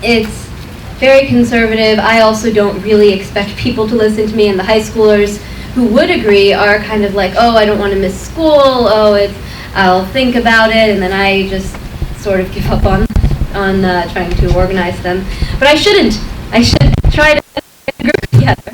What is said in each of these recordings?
It's very conservative. I also don't really expect people to listen to me, and the high schoolers who would agree are kind of like, oh, I don't want to miss school, I'll think about it, and then I just sort of give up on trying to organize them. But I shouldn't. I should try to get a group together.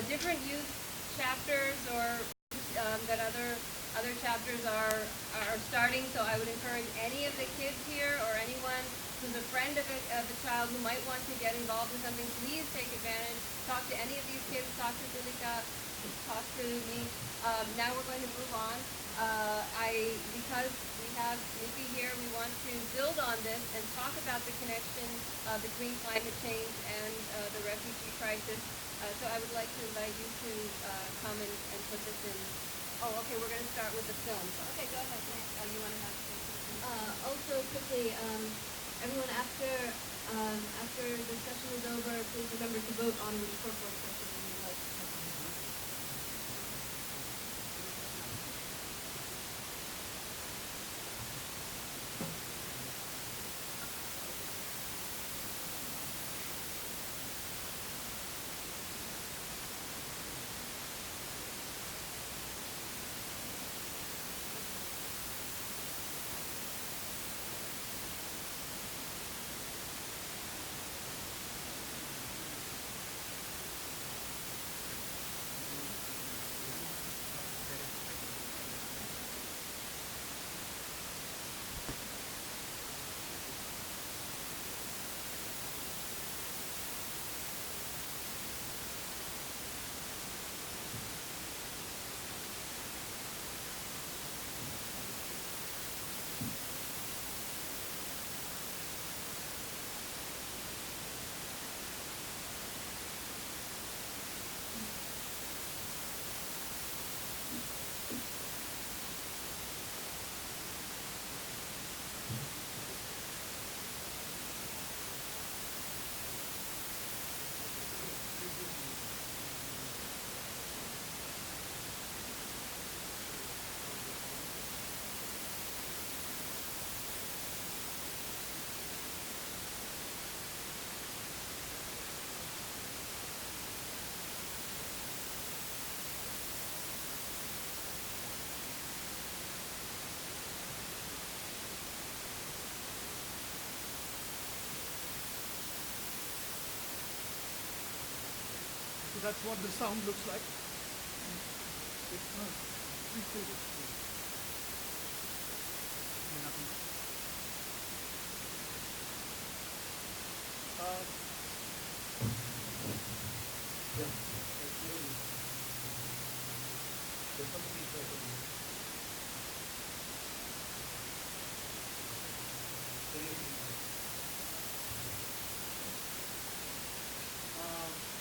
Different youth chapters or that other chapters are starting. So I would encourage any of the kids here or anyone who's a friend of a child who might want to get involved in something, please take advantage. Talk to any of these kids. Talk to Julika. Talk to me. Now we're going to move on. Because we have Nikki here, we want to build on this and talk about the connection between climate change and the refugee crisis. So I would like to invite you to come and put this in. Oh, okay, we're going to start with the film. Okay, go ahead. You want to have something? Also, quickly, everyone, after the session is over, please remember to vote on which corporate session you would like to come on. that's what the sound looks like.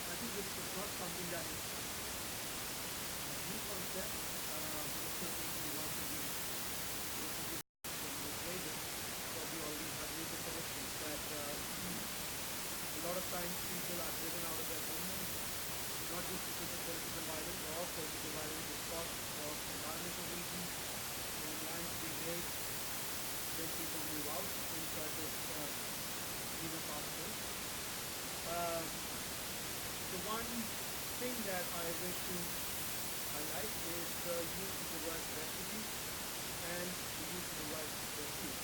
I think this is not something that is a new concept. Most of the people who want to be refugees probably already have made the connections that a lot of times people are driven out of their homeland, not just because of political violence or political violence, because of environmental reasons, when lands being built, then people move out in search of greener pastures. The one thing that I wish to highlight is the use of the word refugee and the use of the word rescue.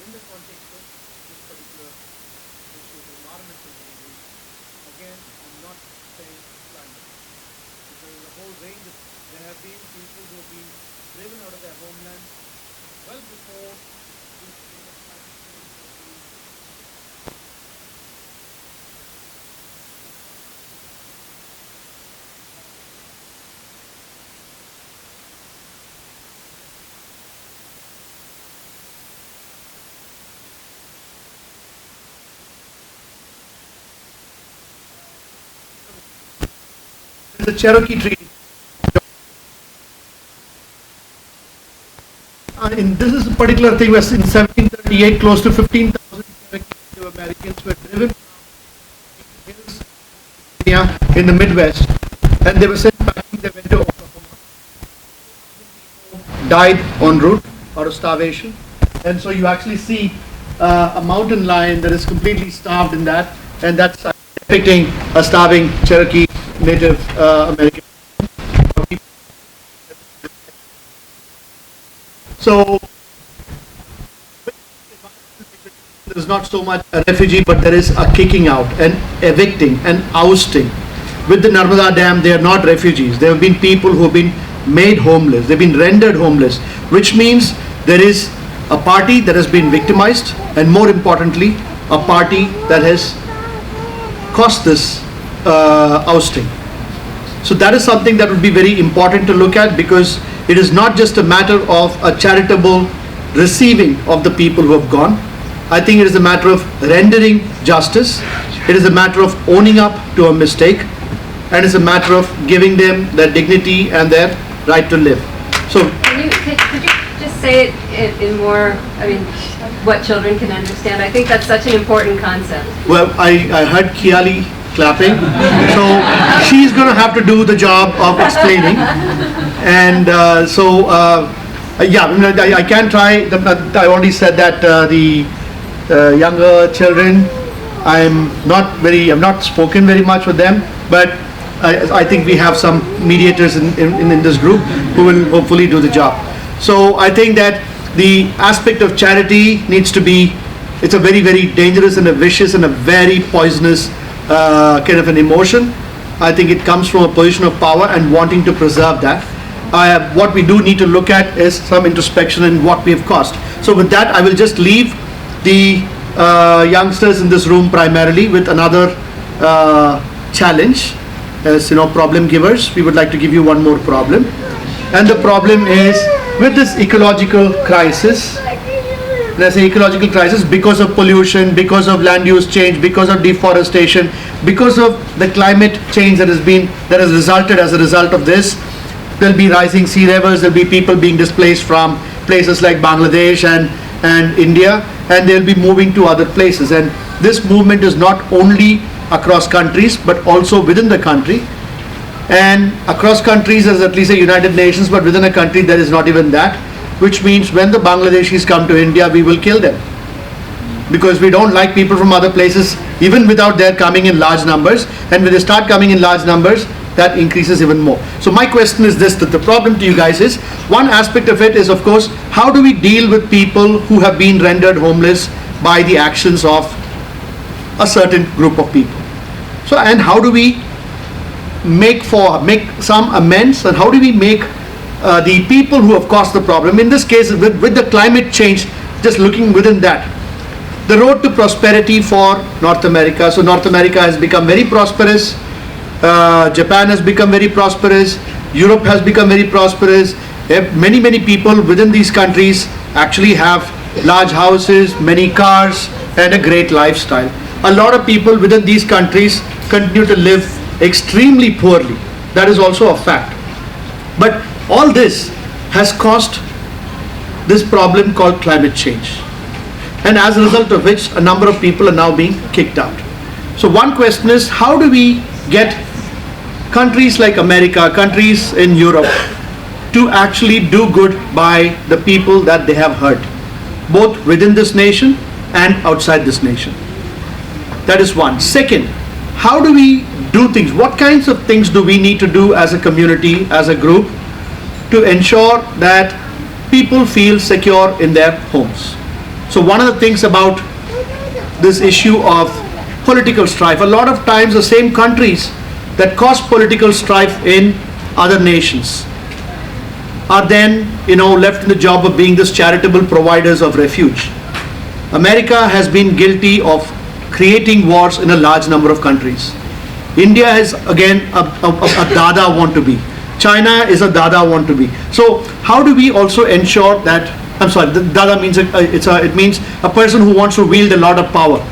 In the context of this particular issue of environmental changes, again, I'm not saying climate. There is a whole range of, there have been people who have been driven out of their homeland well before this kind of climate change has been. The Cherokee Treaty. This is a particular thing where in 1738 close to 15,000 Cherokee Native Americans were driven from hills in the Midwest, and they were sent packing. They went to Oklahoma. Died en route out of starvation, and so you actually see a mountain lion that is completely starved in that, and that's depicting a starving Cherokee Native American. So there is not so much a refugee, but there is a kicking out, and evicting, and ousting. With the Narmada Dam, they are not refugees. There have been people who have been made homeless. They've been rendered homeless, which means there is a party that has been victimized, and more importantly, a party that has caused this ousting. So that is something that would be very important to look at, because it is not just a matter of a charitable receiving of the people who have gone. I think it is a matter of rendering justice. It is a matter of owning up to a mistake, and it's a matter of giving them their dignity and their right to live. So Could you just say it in more, I mean, what children can understand? I think that's such an important concept. Well, I heard Kiali clapping, so she's going to have to do the job of explaining, and yeah, I can try. I already said that the younger children, I'm not spoken very much with them, but I think we have some mediators in this group who will hopefully do the job. So I think that the aspect of charity needs to be, it's a very, very dangerous and a vicious and a very poisonous kind of an emotion. I think it comes from a position of power and wanting to preserve that. What we do need to look at is some introspection in what we have caused. So with that, I will just leave the youngsters in this room primarily with another challenge. As you know, problem givers, we would like to give you one more problem. And the problem is, with this ecological crisis, there's an ecological crisis because of pollution, because of land use change, because of deforestation, because of the climate change that has resulted as a result of this. There'll be rising sea levels, there'll be people being displaced from places like Bangladesh and India, and they'll be moving to other places. And this movement is not only across countries, but also within the country. And across countries, there's at least a United Nations, but within a country, there is not even that. Which means when the Bangladeshis come to India, we will kill them, because we don't like people from other places, even without their coming in large numbers. And when they start coming in large numbers, that increases even more. So my question is this, that the problem to you guys is, one aspect of it is, of course, how do we deal with people who have been rendered homeless by the actions of a certain group of people? So, and how do we make some amends, and how do we make the people who have caused the problem, in this case with the climate change, just looking within that, the road to prosperity for North America. So North America has become very prosperous, Japan has become very prosperous, Europe has become very prosperous. Many people within these countries actually have large houses, many cars, and a great lifestyle. A lot of people within these countries continue to live extremely poorly. That is also a fact. But all this has caused this problem called climate change, and as a result of which a number of people are now being kicked out. So one question is, how do we get countries like America, countries in Europe, to actually do good by the people that they have hurt, both within this nation and outside this nation? That is one. Second, how do we do things? What kinds of things do we need to do as a community, as a group, to ensure that people feel secure in their homes? So one of the things about this issue of political strife, a lot of times the same countries that cause political strife in other nations are then, left in the job of being this charitable providers of refuge. America has been guilty of creating wars in a large number of countries. India is again a Dada want to be. China is a Dada want to be. So how do we also ensure that, Dada means it means a person who wants to wield a lot of power.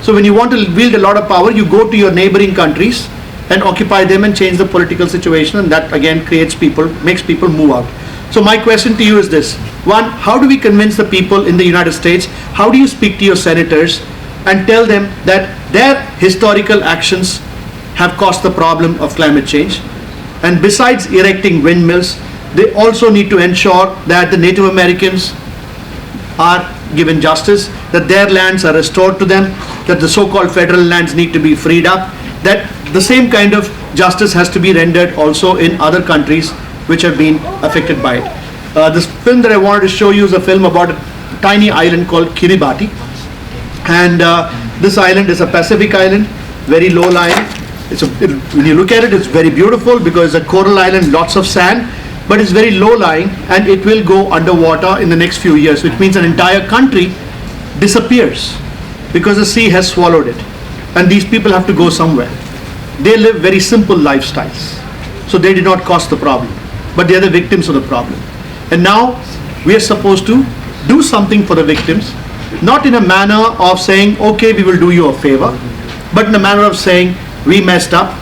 So when you want to wield a lot of power, you go to your neighboring countries and occupy them and change the political situation, and that again makes people move out. So my question to you is this. One, how do we convince the people in the United States? How do you speak to your senators and tell them that their historical actions have caused the problem of climate change? And besides erecting windmills, they also need to ensure that the Native Americans are given justice, that their lands are restored to them, that the so-called federal lands need to be freed up, that the same kind of justice has to be rendered also in other countries which have been affected by it. This film that I wanted to show you is a film about a tiny island called Kiribati, and this island is a Pacific island, very low lying. When you look at it, it's very beautiful because it's a coral island, lots of sand, but it's very low lying, and it will go underwater in the next few years, which means an entire country disappears because the sea has swallowed it, and these people have to go somewhere. They live very simple lifestyles, so they did not cause the problem, but they are the victims of the problem. And now we are supposed to do something for the victims, not in a manner of saying, okay, we will do you a favor, but in a manner of saying, we messed up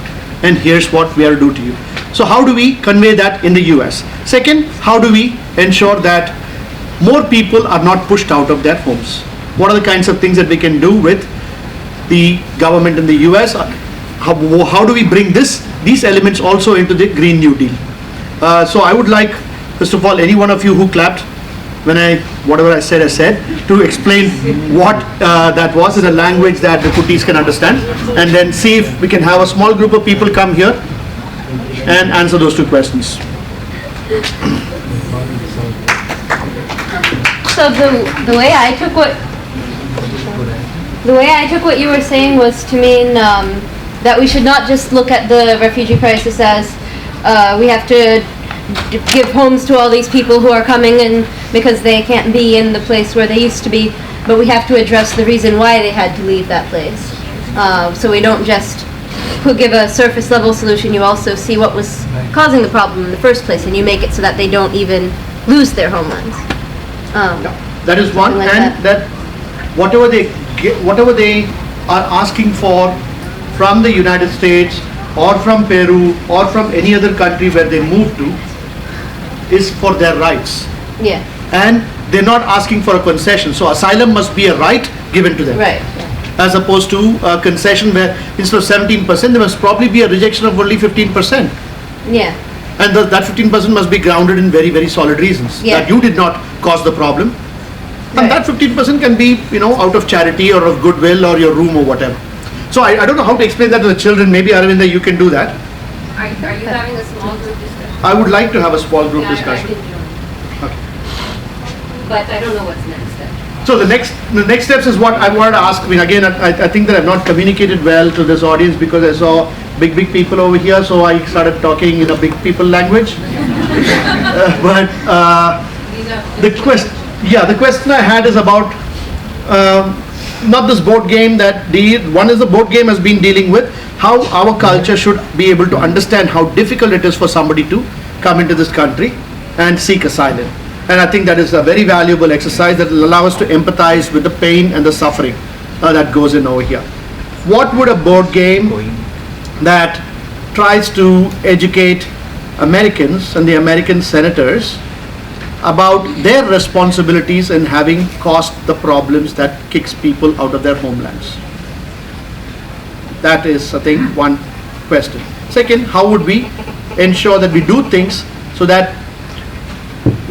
and here's what we are to do to you. So how do we convey that in the US? Second, how do we ensure that more people are not pushed out of their homes? What are the kinds of things that we can do with the government in the US? How do we bring these elements also into the Green New Deal? So I would like, first of all, any one of you who clapped when whatever I said, to explain what that was in a language that the Kutis can understand, and then see if we can have a small group of people come here and answer those two questions. So the way I took what you were saying was to mean that we should not just look at the refugee crisis as we have to give homes to all these people who are coming in because they can't be in the place where they used to be, but we have to address the reason why they had to leave that place. So we don't just give a surface level solution, you also see what was causing the problem in the first place, and you make it so that they don't even lose their homelands. That is one, like and that whatever they are asking for from the United States or from Peru or from any other country where they move to is for their rights. Yeah. And they're not asking for a concession. So asylum must be a right given to them. Right. As opposed to a concession where instead of 17%, there must probably be a rejection of only 15%. Yeah. And that 15% must be grounded in very, very solid reasons. Yeah. That you did not cause the problem. Right. And that 15% can be, out of charity or of goodwill or your room or whatever. So I don't know how to explain that to the children. Maybe Aravinda, you can do that. Are you having a small group discussion? I would like to have a small group discussion. I can join. Okay. But I don't know what's next then. So the next steps is what I wanted to ask. I mean, again, I think that I've not communicated well to this audience because I saw big people over here, so I started talking in a big people language. But the question I had is about not this board game one is the board game has been dealing with how our culture should be able to understand how difficult it is for somebody to come into this country and seek asylum. And I think that is a very valuable exercise that will allow us to empathize with the pain and the suffering that goes in over here. What would a board game that tries to educate Americans and the American senators about their responsibilities in having caused the problems that kicks people out of their homelands? That is, I think, one question. Second, how would we ensure that we do things so that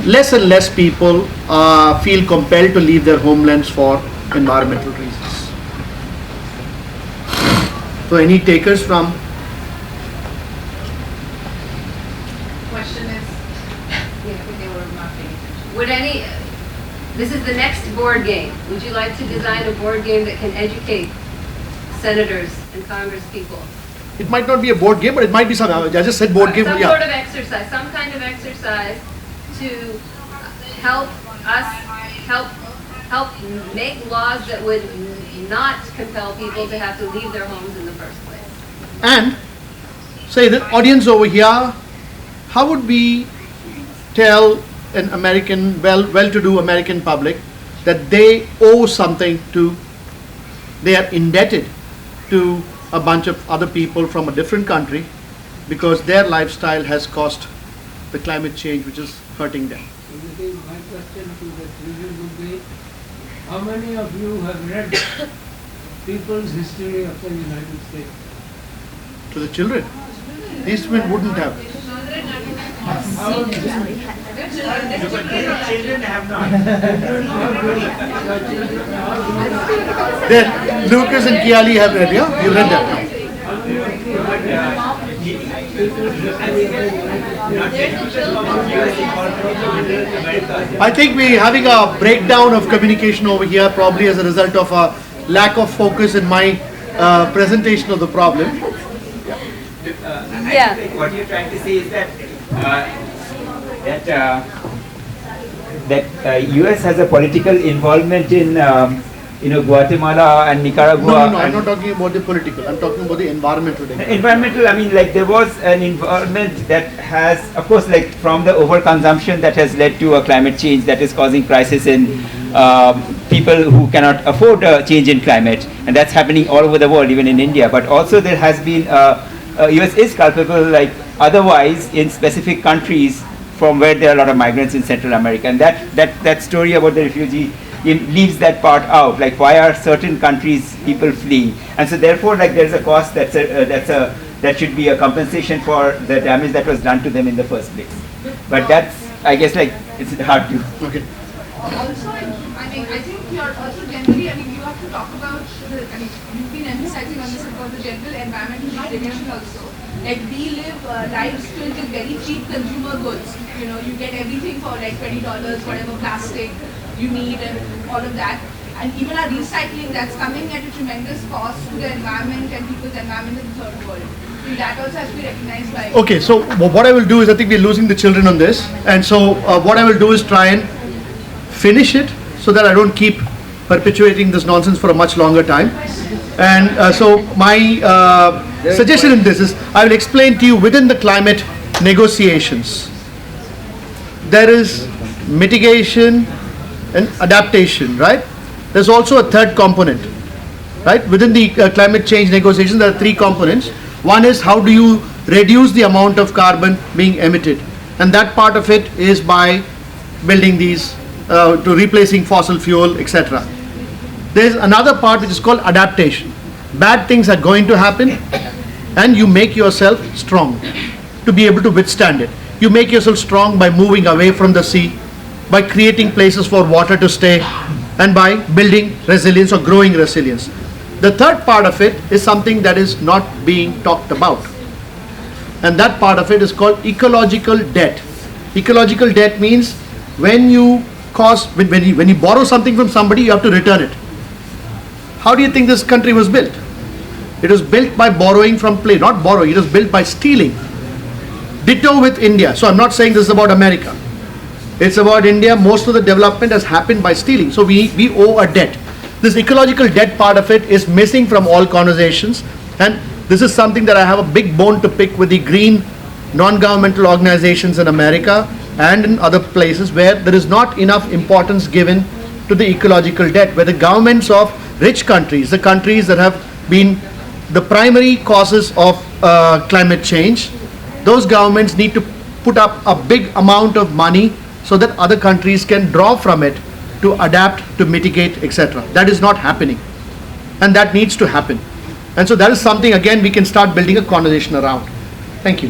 less and less people feel compelled to leave their homelands for environmental reasons? So any takers from? Question is, they were not paying attention. Would any, this is the next board game. Would you like to design a board game that can educate senators and Congress people? It might not be a board game, but it might be something. I just said board game. Some Yeah. sort of exercise, some kind of exercise to help us, help make laws that would not compel people to have to leave their homes in the first place. And say the audience over here, how would we tell an American, well-to-do American public that they owe something to, they are indebted to a bunch of other people from a different country because their lifestyle has caused the climate change which is hurting them? My question to the children would be, how many of you have read People's History of the United States? To the children. These men wouldn't have. How would Children have not. Then Lucas and Kiali have read, yeah? You read that. I think we're having a breakdown of communication over here, probably as a result of a lack of focus in my presentation of the problem. Yeah. I think what you're trying to say is that US has a political involvement in Guatemala and Nicaragua. No, I'm not talking about the political. I'm talking about the environmental. Environmental, I mean, like there was an involvement that has, of course, like from the overconsumption that has led to a climate change that is causing crisis in people who cannot afford a change in climate, and that's happening all over the world, even in India. But also there has been, US is culpable, like otherwise, in specific countries from where there are a lot of migrants in Central America, and that story about the refugee leaves that part out, like why are certain countries people flee, and so therefore like there's a cost that should be a compensation for the damage that was done to them in the first place. But that's, I guess, like it's hard to. Okay. Also, I think you're also generally, you have to talk about you've been emphasizing on this about the general environmental degradation also. Like we live lives filled with very cheap consumer goods. You get everything for like $20, whatever plastic you need and all of that. And even our recycling, that's coming at a tremendous cost to the environment and people's environment in the third world. That also has to be recognized by. Okay, so what I will do is, I think we're losing the children on this, and so what I will do is try and finish it so that I don't keep perpetuating this nonsense for a much longer time. And so my suggestion in this is, I will explain to you within the climate negotiations, there is mitigation and adaptation, right? There's also a third component, right? Within the climate change negotiations, there are three components. One is how do you reduce the amount of carbon being emitted, and that part of it is by building these to replacing fossil fuel, etc. There's another part which is called adaptation. Bad things are going to happen, and you make yourself strong to be able to withstand it. You make yourself strong by moving away from the sea, by creating places for water to stay, and by building resilience or growing resilience. The third part of it is something that is not being talked about, and that part of it is called ecological debt. Ecological debt means when you borrow something from somebody, you have to return it. How do you think this country was built? It was built by borrowing from play, not borrowing, it was built by stealing. Ditto with India. So I'm not saying this is about America. It's about India. Most of the development has happened by stealing. So we owe a debt. This ecological debt part of it is missing from all conversations. And this is something that I have a big bone to pick with the green non-governmental organizations in America and in other places where there is not enough importance given to the ecological debt, where the governments of rich countries, the countries that have been the primary causes of climate change, those governments need to put up a big amount of money so that other countries can draw from it to adapt, to mitigate, etc. That is not happening. And that needs to happen. And so that is something, again, we can start building a conversation around. Thank you.